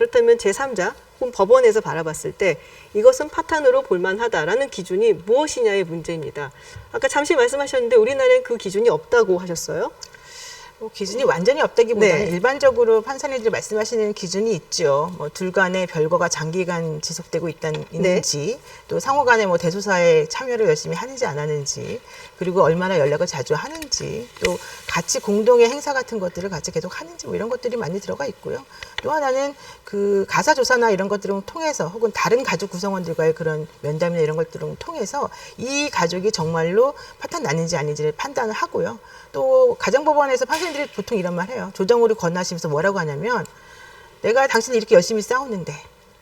그렇다면 제3자 혹은 법원에서 바라봤을 때 이것은 파탄으로 볼만하다라는 기준이 무엇이냐의 문제입니다. 아까 잠시 말씀하셨는데 우리나라엔 그 기준이 없다고 하셨어요? 기준이 완전히 없다기보다는 네. 일반적으로 판사님들이 말씀하시는 기준이 있죠. 뭐 둘 간의 별거가 장기간 지속되고 있는지, 또 상호 간에 뭐 대소사에 참여를 열심히 하는지 안 하는지, 그리고 얼마나 연락을 자주 하는지, 또 같이 공동의 행사 같은 것들을 같이 계속 하는지, 뭐 이런 것들이 많이 들어가 있고요. 또 하나는 그 가사 조사나 이런 것들을 통해서 혹은 다른 가족 구성원들과의 그런 면담이나 이런 것들을 통해서 이 가족이 정말로 파탄 났는지 아닌지를 판단을 하고요. 또 가정법원에서 판사님들이 보통 이런 말 해요. 조정으로 건너하시면서 뭐라고 하냐면 내가 당신이 이렇게 열심히 싸우는데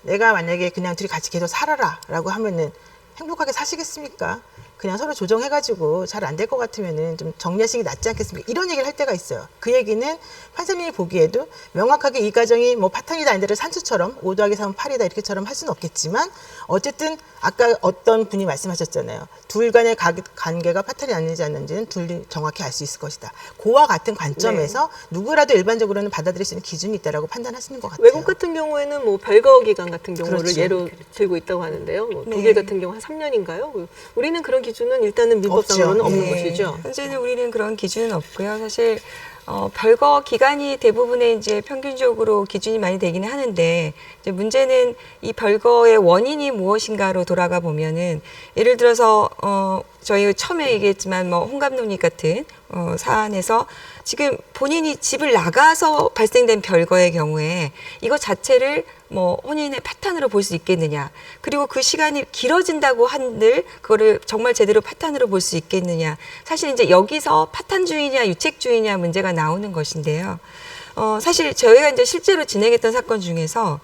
내가 만약에 그냥 둘이 같이 계속 살아라 라고 하면은 행복하게 사시겠습니까? 그냥 서로 조정해가지고 잘 안 될 것 같으면은 좀 정리하시는 게 낫지 않겠습니까? 이런 얘기를 할 때가 있어요. 그 얘기는 판사님이 보기에도 명확하게 이 가정이 뭐 파탄이다 아니다를 산수처럼 5 더하기 3은 8이다 이렇게처럼 할 수는 없겠지만 어쨌든 아까 어떤 분이 말씀하셨잖아요. 둘 간의 관계가 파탄이 났는지 안 났는지는 둘이 정확히 알 수 있을 것이다. 그와 같은 관점에서 누구라도 일반적으로는 받아들일 수 있는 기준이 있다라고 판단하시는 것 같아요. 외국 같은 경우에는 뭐 별거 기간 같은 경우를 그렇죠. 예로 들고 있다고 하는데요. 뭐 네. 독일 같은 경우 한 3년인가요? 우리는 그런 기준은 일단은 민법상으로는 없죠. 없는 네. 것이죠. 현재는 우리는 그런 기준은 없고요. 사실 별거 기간이 대부분의 이제 평균적으로 기준이 많이 되기는 하는데 이제 문제는 이 별거의 원인이 무엇인가로 돌아가 보면은 예를 들어서 저희 처음에 얘기했지만 뭐 홍 감독님 같은 사안에서 지금 본인이 집을 나가서 발생된 별거의 경우에 이거 자체를 뭐 혼인의 파탄으로 볼 수 있겠느냐. 그리고 그 시간이 길어진다고 한들 그거를 정말 제대로 파탄으로 볼 수 있겠느냐. 사실 이제 여기서 파탄주의냐 유책주의냐 문제가 나오는 것인데요. 사실 저희가 이제 실제로 진행했던 사건 중에서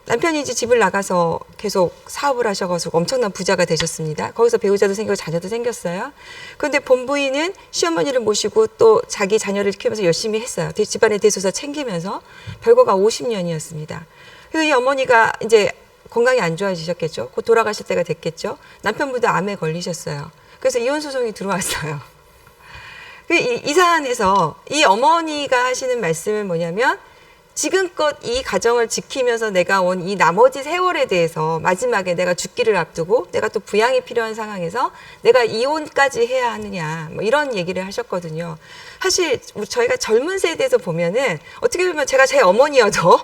남편이 이제 집을 나가서 계속 사업을 하셔가지고 엄청난 부자가 되셨습니다. 거기서 배우자도 생기고 자녀도 생겼어요. 그런데 본부인은 시어머니를 모시고 또 자기 자녀를 키우면서 열심히 했어요. 집안의 대소사 챙기면서 별거가 50년이었습니다. 그래서 이 어머니가 이제 건강이 안 좋아지셨겠죠. 곧 돌아가실 때가 됐겠죠. 남편분도 암에 걸리셨어요. 그래서 이혼 소송이 들어왔어요. 이 사안에서 이 어머니가 하시는 말씀은 뭐냐면 지금껏 이 가정을 지키면서 내가 온 이 나머지 세월에 대해서 마지막에 내가 죽기를 앞두고 내가 또 부양이 필요한 상황에서 내가 이혼까지 해야 하느냐 뭐 이런 얘기를 하셨거든요. 사실 저희가 젊은 세대에서 보면은 어떻게 보면 제가 제 어머니여도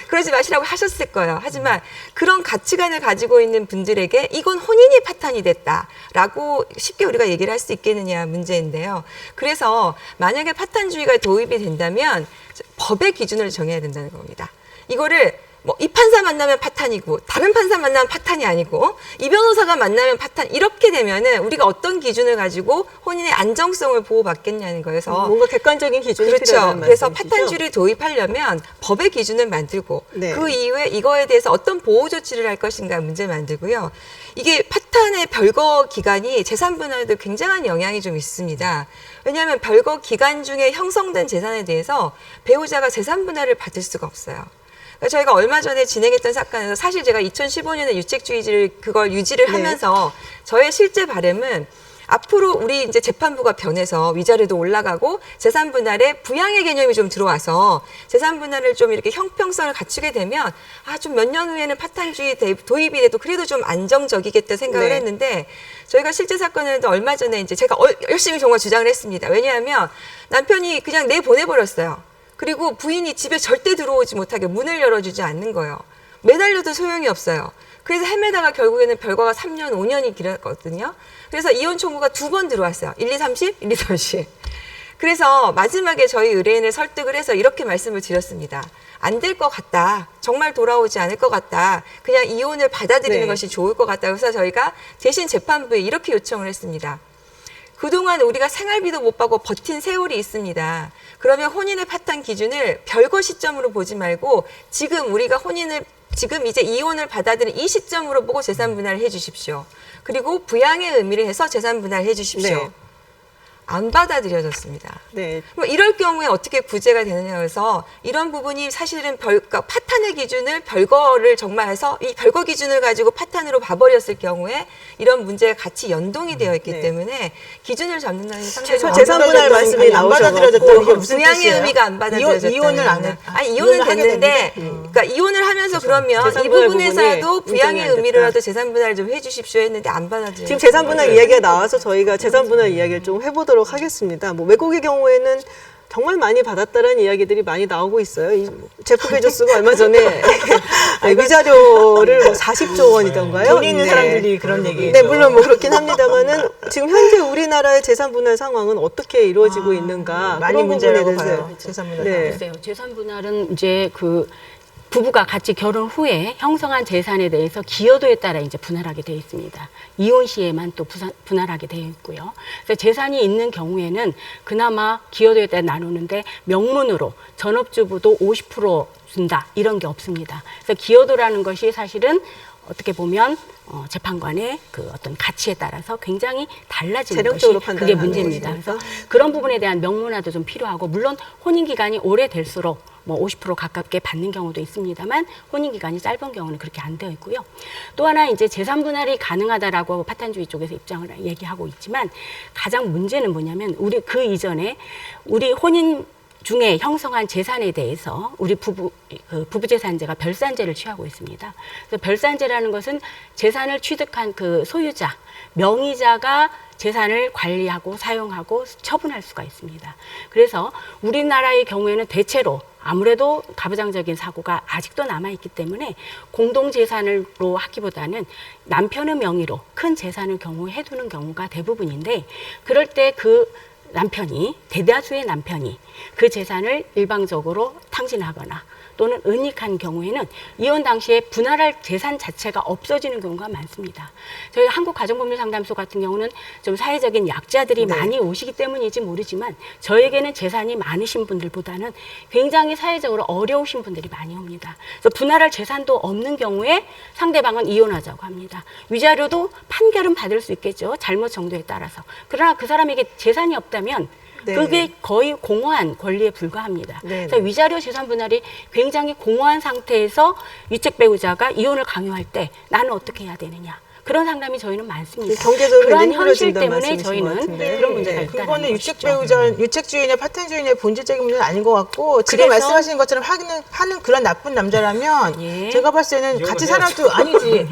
그러지 마시라고 하셨을 거예요. 하지만 그런 가치관을 가지고 있는 분들에게 이건 혼인이 파탄이 됐다라고 쉽게 우리가 얘기를 할 수 있겠느냐 문제인데요. 그래서 만약에 파탄주의가 도입이 된다면 법의 기준을 정해야 된다는 겁니다. 이거를 뭐 이 판사 만나면 파탄이고 다른 판사 만나면 파탄이 아니고 이 변호사가 만나면 파탄 이렇게 되면은 우리가 어떤 기준을 가지고 혼인의 안정성을 보호받겠냐는 거여서 뭔가 객관적인 기준이 그렇죠. 필요하다는 그래서 말씀이시죠? 파탄주의를 도입하려면 법의 기준을 만들고 네. 그 이후에 이거에 대해서 어떤 보호 조치를 할 것인가 문제 만들고요. 이게 파탄의 별거 기간이 재산 분할에도 굉장한 영향이 좀 있습니다. 왜냐하면 별거 기간 중에 형성된 재산에 대해서 배우자가 재산 분할을 받을 수가 없어요. 저희가 얼마 전에 진행했던 사건에서 사실 제가 2015년에 유책주의를 그걸 유지를 하면서 저의 실제 바람은 앞으로 우리 이제 재판부가 변해서 위자료도 올라가고 재산 분할에 부양의 개념이 좀 들어와서 재산 분할을 좀 이렇게 형평성을 갖추게 되면 좀 몇 년 후에는 파탄주의 도입이 돼도 그래도 좀 안정적이겠다 생각을 네. 했는데 저희가 실제 사건에도 얼마 전에 이제 제가 열심히 정말 주장을 했습니다. 왜냐하면 남편이 그냥 내보내버렸어요. 그리고 부인이 집에 절대 들어오지 못하게 문을 열어주지 않는 거예요. 매달려도 소용이 없어요. 그래서 헤매다가 결국에는 별거가 3년, 5년이 길었거든요. 그래서 이혼 청구가 2번 들어왔어요. 1, 2, 30, 1, 2, 30. 그래서 마지막에 저희 의뢰인을 설득을 해서 이렇게 말씀을 드렸습니다. 안 될 것 같다. 정말 돌아오지 않을 것 같다. 그냥 이혼을 받아들이는 네. 것이 좋을 것 같다. 그래서 저희가 대신 재판부에 이렇게 요청을 했습니다. 그동안 우리가 생활비도 못 받고 버틴 세월이 있습니다. 그러면 혼인의 파탄 기준을 별거 시점으로 보지 말고 지금 우리가 지금 이제 이혼을 받아들인 이 시점으로 보고 재산 분할을 해 주십시오. 그리고 부양의 의미를 해서 재산 분할을 해 주십시오. 네. 안 받아들여졌습니다. 네. 그럼 이럴 경우에 어떻게 구제가 되느냐 해서 이런 부분이 사실은 그러니까 파탄의 기준을 별거를 정말 해서 이 별거 기준을 가지고 파탄으로 봐버렸을 경우에 이런 문제가 같이 연동이 되어 있기 네. 때문에 기준을 잡는다는 게 상당히 최소 재산분할 말씀이 안 나오셔서 받아들여졌다는 게 무슨 부양의 뜻이에요? 의미가 안 받아들여졌다는 이혼을 안 거는. 해. 아니 이혼은 이혼을 하게 됐는데 됐는데. 그러니까 이혼을 하면서 그러면 이 재산분할 부분에서도 부분이 부양의 인정이 안 의미로라도 재산분할 좀 해주십시오 했는데 안 받아들여요. 지금 재산분할 이야기가 나와서 저희가 재산분할 이야기를 좀 해보도록 하겠습니다. 뭐 외국의 경우에는 정말 많이 받았다는 이야기들이 많이 나오고 있어요. 제프 베조스가 얼마 전에 위자료를 뭐 40조 원이던가요? 돈 있는 사람들이 그런 얘기. 네, 물론 뭐 그렇긴 합니다만은 지금 현재 우리나라의 재산분할 상황은 어떻게 이루어지고 있는가 많이 그런 문제라고 부분에 대해서 봐요. 재산분할. 네. 글쎄요. 재산 분할은 이제 그 부부가 같이 결혼 후에 형성한 재산에 대해서 기여도에 따라 이제 분할하게 되어 있습니다. 이혼 시에만 또 분할하게 되어 있고요. 그래서 재산이 있는 경우에는 그나마 기여도에 따라 나누는데 명문으로 전업주부도 50% 준다 이런 게 없습니다. 그래서 기여도라는 것이 사실은 어떻게 보면 재판관의 그 어떤 가치에 따라서 굉장히 달라지는 것이 재량적으로 그게 판단하는 문제입니다. 것이니까. 그래서 그런 부분에 대한 명문화도 좀 필요하고 물론 혼인 기간이 오래될수록 뭐 50% 가깝게 받는 경우도 있습니다만 혼인 기간이 짧은 경우는 그렇게 안 되어 있고요. 또 하나 이제 재산 분할이 가능하다라고 파탄주의 쪽에서 입장을 얘기하고 있지만 가장 문제는 뭐냐면 우리 그 이전에 우리 혼인 중에 형성한 재산에 대해서 우리 부부재산제가 별산제를 취하고 있습니다. 그래서 별산제라는 것은 재산을 취득한 그 소유자, 명의자가 재산을 관리하고 사용하고 처분할 수가 있습니다. 그래서 우리나라의 경우에는 대체로 아무래도 가부장적인 사고가 아직도 남아있기 때문에 공동재산으로 하기보다는 남편의 명의로 큰 재산을 경우에 해두는 경우가 대부분인데 그럴 때 그 남편이 대다수의 남편이 그 재산을 일방적으로 탕진하거나 또는 은닉한 경우에는 이혼 당시에 분할할 재산 자체가 없어지는 경우가 많습니다. 저희 한국가정법률상담소 같은 경우는 좀 사회적인 약자들이 많이 오시기 때문인지 모르지만 저에게는 재산이 많으신 분들보다는 굉장히 사회적으로 어려우신 분들이 많이 옵니다. 그래서 분할할 재산도 없는 경우에 상대방은 이혼하자고 합니다. 위자료도 판결은 받을 수 있겠죠. 잘못 정도에 따라서. 그러나 그 사람에게 재산이 없다면 네. 그게 거의 공허한 권리에 불과합니다. 네, 그래서 위자료 재산 분할이 굉장히 공허한 상태에서 유책 배우자가 이혼을 강요할 때 나는 어떻게 해야 되느냐. 그런 상담이 저희는 많습니다. 경제적으로 그러한 굉장히 현실 힘들어진다는 때문에 말씀이신 것 저희는 같은데. 그런 문제가 네. 있다는 그거는 것이죠. 유책주의나 파탄주의의 본질적인 문제는 아닌 것 같고 지금 그래서- 말씀하시는 것처럼 하는 그런 나쁜 남자라면 예. 제가 봤을 때는 이혼을 같이 해야죠. 살아도 아니지.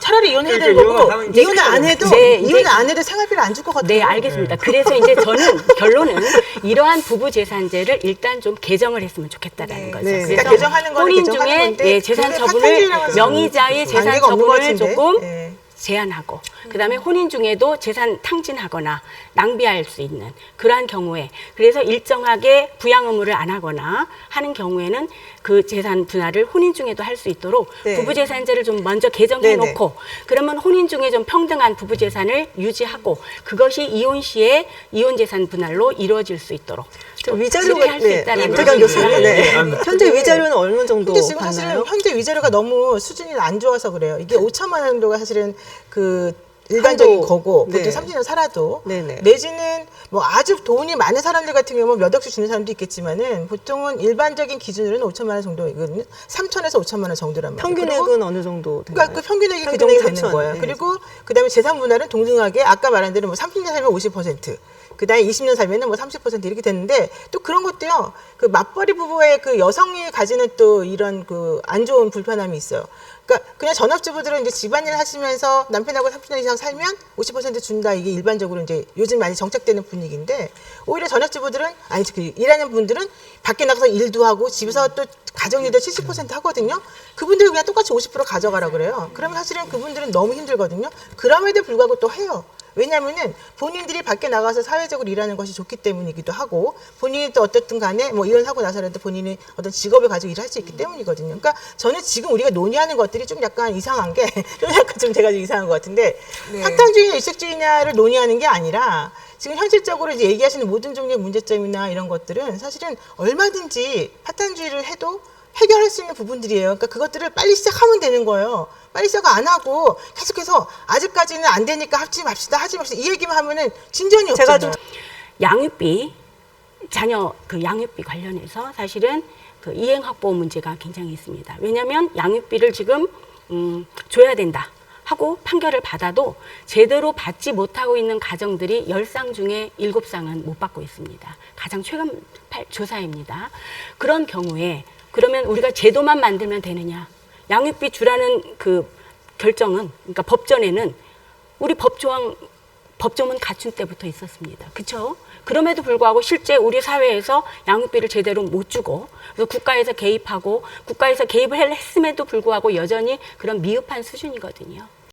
차라리 이혼해야 되는 그러니까 거고 이혼을 이혼을 안 해도 네, 이제- 이혼을 안 해도 생활비를 안 줄 것 같아요. 네, 알겠습니다. 그래서 이제 저는 결론은 이러한 부부 재산제를 일단 좀 개정을 했으면 좋겠다라는 네. 거죠. 네. 그래서 그러니까 개정하는 거는 혼인 개정하는 중에 건데 예, 재산 그게 처분을 파탄주의랑은 명의자의 재산 관계가 없는 것 처분을 같은데. 조금 네. 제한하고 그다음에 혼인 중에도 재산 탕진하거나 낭비할 수 있는 그러한 경우에 그래서 일정하게 부양 의무를 안 하거나 하는 경우에는 그 재산 분할을 혼인 중에도 할 수 있도록 네. 부부재산제를 좀 먼저 개정해 네네. 놓고 그러면 혼인 중에 좀 평등한 부부재산을 유지하고 그것이 이혼 시에 이혼재산 분할로 이루어질 수 있도록 위자료가 할수 있다는 임태경 거죠. 교수님, 네. 네. 현재 위자료는 어느 정도 근데 지금 사실은 받나요? 현재 위자료가 너무 수준이 안 좋아서 그래요. 이게 5천만 원 정도가 사실은 그 일반적인 한도. 거고 보통 네. 30년 살아도 네네. 내지는 뭐 아주 돈이 많은 사람들 같은 경우는 몇 억씩 주는 사람도 있겠지만은 보통은 일반적인 기준으로는 5천만 원 정도이거든요. 3천에서 5천만 원 정도란 말이에요. 그리고 평균액은 어느 정도 되나요? 그러니까 그 평균액이 그 평균액이 정도 되는 3천. 거예요. 네. 그리고 그다음에 재산 분할은 동등하게 아까 말한 대로 뭐 30년 살면 50%, 그다음에 20년 살면은 뭐 30% 이렇게 되는데 또 그런 것도요. 그 맞벌이 부부의 그 여성이 가지는 또 이런 그 안 좋은 불편함이 있어요. 그러니까 그냥 전업주부들은 이제 집안일 하시면서 남편하고 30년 이상 살면 50% 준다 이게 일반적으로 이제 요즘 많이 정착되는 분위기인데 오히려 전업주부들은 아니 그 일하는 분들은 밖에 나가서 일도 하고 집에서 또 가정일도 70% 하거든요. 그분들 그냥 똑같이 50% 가져가라 그래요. 그러면 사실은 그분들은 너무 힘들거든요. 그럼에도 불구하고 또 해요. 왜냐하면은 본인들이 밖에 나가서 사회적으로 일하는 것이 좋기 때문이기도 하고 본인이 또 어떻든 간에 뭐 이혼하고 나서라도 본인이 어떤 직업을 가지고 일할 수 있기 때문이거든요. 그러니까 저는 지금 우리가 논의하는 것들이 좀 약간 이상한 게 좀 약간 좀 제가 좀 이상한 것 같은데 네. 파탄주의냐 유책주의냐를 논의하는 게 아니라 지금 현실적으로 이제 얘기하시는 모든 종류의 문제점이나 이런 것들은 사실은 얼마든지 파탄주의를 해도 해결할 수 있는 부분들이에요. 그러니까 그것들을 빨리 시작하면 되는 거예요. 빨리 시작 안 하고 계속해서 아직까지는 안 되니까 하지 맙시다 이 얘기만 하면은 진전이 제가 없잖아요. 좀 양육비, 자녀 그 양육비 관련해서 사실은 그 이행 확보 문제가 굉장히 있습니다. 왜냐하면 양육비를 지금 줘야 된다 하고 판결을 받아도 제대로 받지 못하고 있는 가정들이 10쌍 중에 7쌍은 못 받고 있습니다. 가장 최근 조사입니다. 그런 경우에 그러면 우리가 제도만 만들면 되느냐? 양육비 주라는 그 결정은, 그러니까 법전에는 우리 법조문 갖춘 때부터 있었습니다. 그렇죠? 그럼에도 불구하고 실제 우리 사회에서 양육비를 제대로 못 주고, 그래서 국가에서 개입하고 국가에서 개입을 했음에도 불구하고 여전히 그런 미흡한 수준이거든요.